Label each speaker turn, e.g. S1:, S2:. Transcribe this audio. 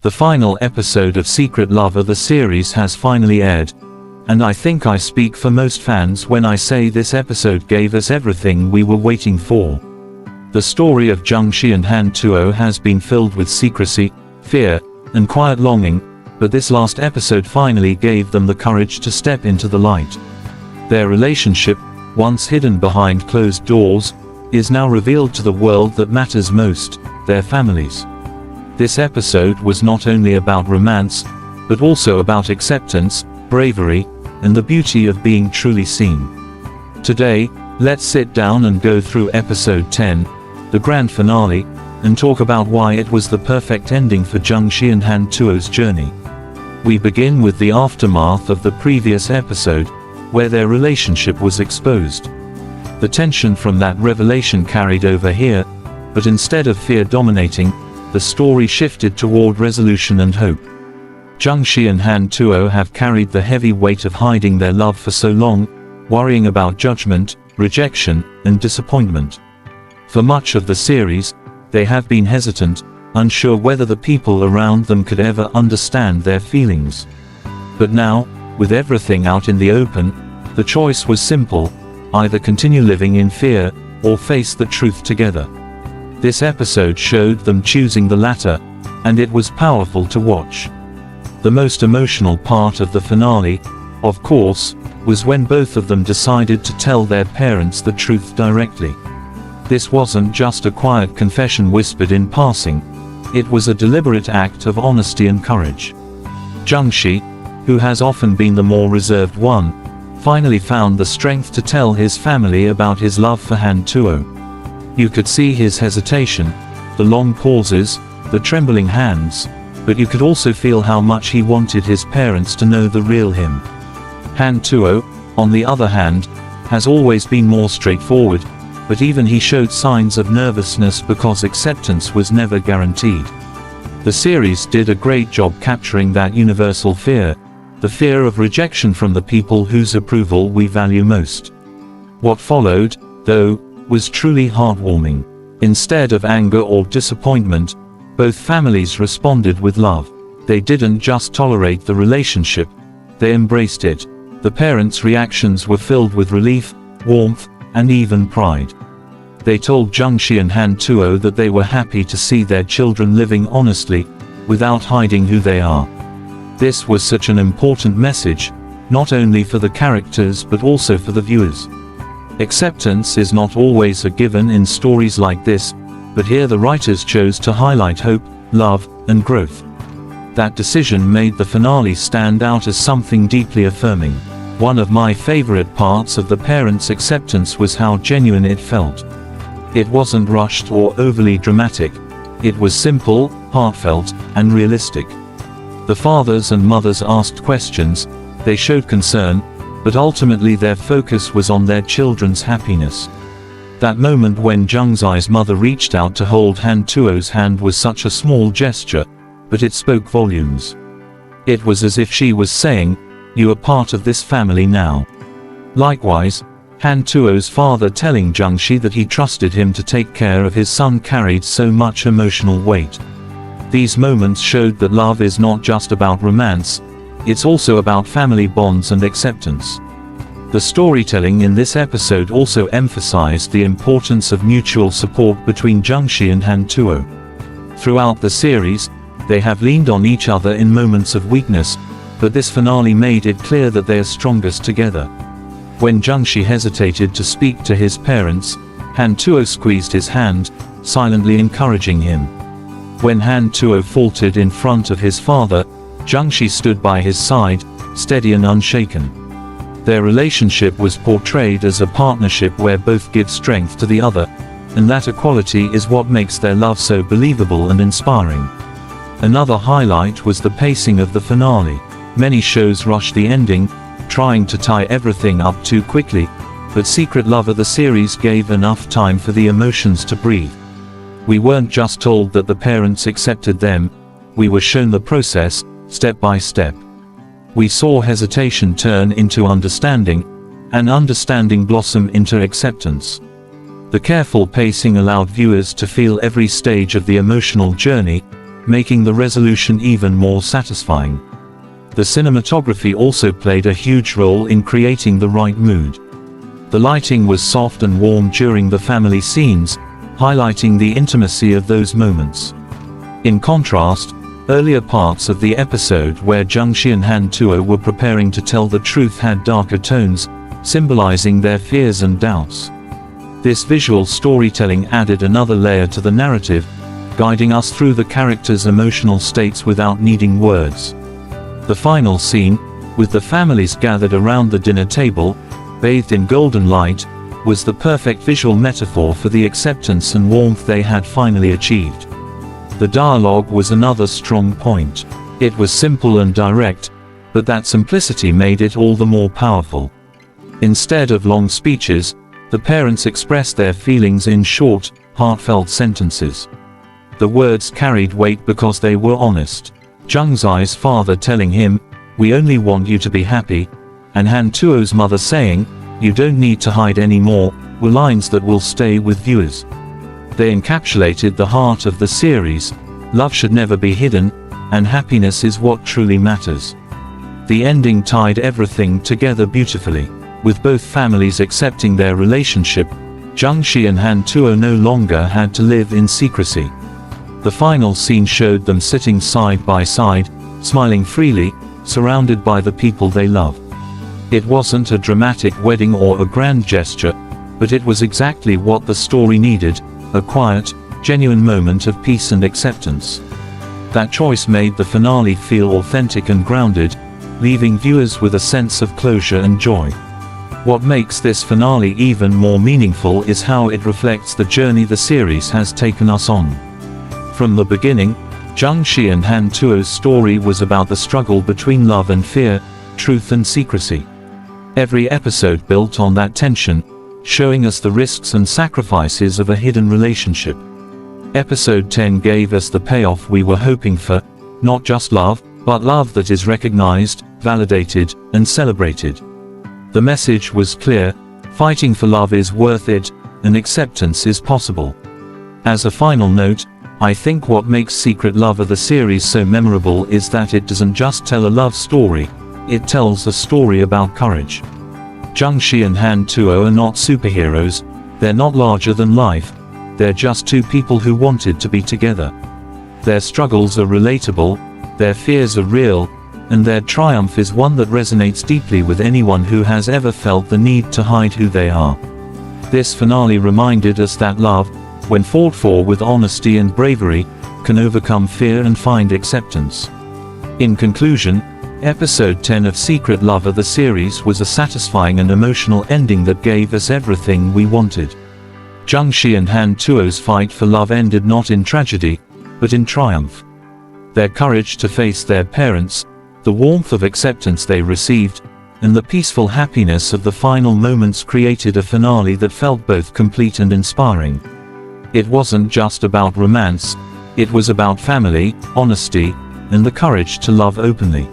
S1: The final episode of Secret Lover the series has finally aired, and I think I speak for most fans when I say this episode gave us everything we were waiting for. The story of Jun Xi and Han Tuo has been filled with secrecy, fear, and quiet longing, but this last episode finally gave them the courage to step into the light. Their relationship, once hidden behind closed doors, is now revealed to the world that matters most, their families. This episode was not only about romance, but also about acceptance, bravery, and the beauty of being truly seen. Today, let's sit down and go through episode 10, the grand finale, and talk about why it was the perfect ending for Jun Xi and Han Tuo's journey. We begin with the aftermath of the previous episode, where their relationship was exposed. The tension from that revelation carried over here, but instead of fear dominating, the story shifted toward resolution and hope. Jun Xi and Han Tuo have carried the heavy weight of hiding their love for so long, worrying about judgment, rejection, and disappointment. For much of the series, they have been hesitant, unsure whether the people around them could ever understand their feelings. But now, with everything out in the open, the choice was simple: either continue living in fear, or face the truth together. This episode showed them choosing the latter, and it was powerful to watch. The most emotional part of the finale, of course, was when both of them decided to tell their parents the truth directly. This wasn't just a quiet confession whispered in passing. It was a deliberate act of honesty and courage. Jun Xi, who has often been the more reserved one, finally found the strength to tell his family about his love for Han Tuo. You could see his hesitation, the long pauses, the trembling hands, but you could also feel how much he wanted his parents to know the real him. Han Tuo, on the other hand, has always been more straightforward, but even he showed signs of nervousness because acceptance was never guaranteed. The series did a great job capturing that universal fear, the fear of rejection from the people whose approval we value most. What followed, though, was truly heartwarming. Instead of anger or disappointment, both families responded with love. They didn't just tolerate the relationship, they embraced it. The parents' reactions were filled with relief, warmth, and even pride. They told Jun Xi and Han Tuo that they were happy to see their children living honestly, without hiding who they are. This was such an important message, not only for the characters but also for the viewers. Acceptance is not always a given in stories like this, but here the writers chose to highlight hope, love, and growth. That decision made the finale stand out as something deeply affirming. One of my favorite parts of the parents' acceptance was how genuine it felt. It wasn't rushed or overly dramatic. It was simple, heartfelt, and realistic. The fathers and mothers asked questions, they showed concern, but ultimately their focus was on their children's happiness. That moment when Jun Xi's mother reached out to hold Han Tuo's hand was such a small gesture, but it spoke volumes. It was as if she was saying, "You are part of this family now." Likewise, Han Tuo's father telling Jun Xi that he trusted him to take care of his son carried so much emotional weight. These moments showed that love is not just about romance, it's also about family bonds and acceptance. The storytelling in this episode also emphasized the importance of mutual support between Jun Xi and Han Tuo. Throughout the series, they have leaned on each other in moments of weakness, but this finale made it clear that they are strongest together. When Jun Xi hesitated to speak to his parents, Han Tuo squeezed his hand, silently encouraging him. When Han Tuo faltered in front of his father, Jun Xi stood by his side, steady and unshaken. Their relationship was portrayed as a partnership where both give strength to the other, and that equality is what makes their love so believable and inspiring. Another highlight was the pacing of the finale. Many shows rush the ending, trying to tie everything up too quickly, but Secret Lover the series gave enough time for the emotions to breathe. We weren't just told that the parents accepted them, we were shown the process, step by step. We saw hesitation turn into understanding, and understanding blossom into acceptance. The careful pacing allowed viewers to feel every stage of the emotional journey, making the resolution even more satisfying. The cinematography also played a huge role in creating the right mood. The lighting was soft and warm during the family scenes, highlighting the intimacy of those moments. In contrast, earlier parts of the episode where Jun Xi and Han Tuo were preparing to tell the truth had darker tones, symbolizing their fears and doubts. This visual storytelling added another layer to the narrative, guiding us through the characters' emotional states without needing words. The final scene, with the families gathered around the dinner table, bathed in golden light, was the perfect visual metaphor for the acceptance and warmth they had finally achieved. The dialogue was another strong point. It was simple and direct, but that simplicity made it all the more powerful. Instead of long speeches, the parents expressed their feelings in short, heartfelt sentences. The words carried weight because they were honest. Jun Xi's father telling him, "We only want you to be happy," and Han Tuo's mother saying, "You don't need to hide anymore," were lines that will stay with viewers. They encapsulated the heart of the series. Love should never be hidden, and happiness is what truly matters. The ending tied everything together beautifully. With both families accepting their relationship, Jun Xi and Han Tuo no longer had to live in secrecy. The final scene showed them sitting side by side, smiling freely, surrounded by the people they love. It wasn't a dramatic wedding or a grand gesture, but it was exactly what the story needed, a quiet, genuine moment of peace and acceptance. That choice made the finale feel authentic and grounded, leaving viewers with a sense of closure and joy. What makes this finale even more meaningful is how it reflects the journey the series has taken us on. From the beginning, Jun Xi and Han Tuo's story was about the struggle between love and fear, truth and secrecy. Every episode built on that tension, showing us the risks and sacrifices of a hidden relationship. Episode 10 gave us the payoff we were hoping for, not just love, but love that is recognized, validated, and celebrated. The message was clear: fighting for love is worth it, and acceptance is possible. As a final note, I think what makes Secret Lover the series so memorable is that it doesn't just tell a love story, it tells a story about courage. Jun Xi and Han Tuo are not superheroes, they're not larger than life, they're just two people who wanted to be together. Their struggles are relatable, their fears are real, and their triumph is one that resonates deeply with anyone who has ever felt the need to hide who they are. This finale reminded us that love, when fought for with honesty and bravery, can overcome fear and find acceptance. In conclusion, Episode 10 of Secret Lover the series was a satisfying and emotional ending that gave us everything we wanted. Jun Xi and Han Tuo's fight for love ended not in tragedy, but in triumph. Their courage to face their parents, the warmth of acceptance they received, and the peaceful happiness of the final moments created a finale that felt both complete and inspiring. It wasn't just about romance, it was about family, honesty, and the courage to love openly.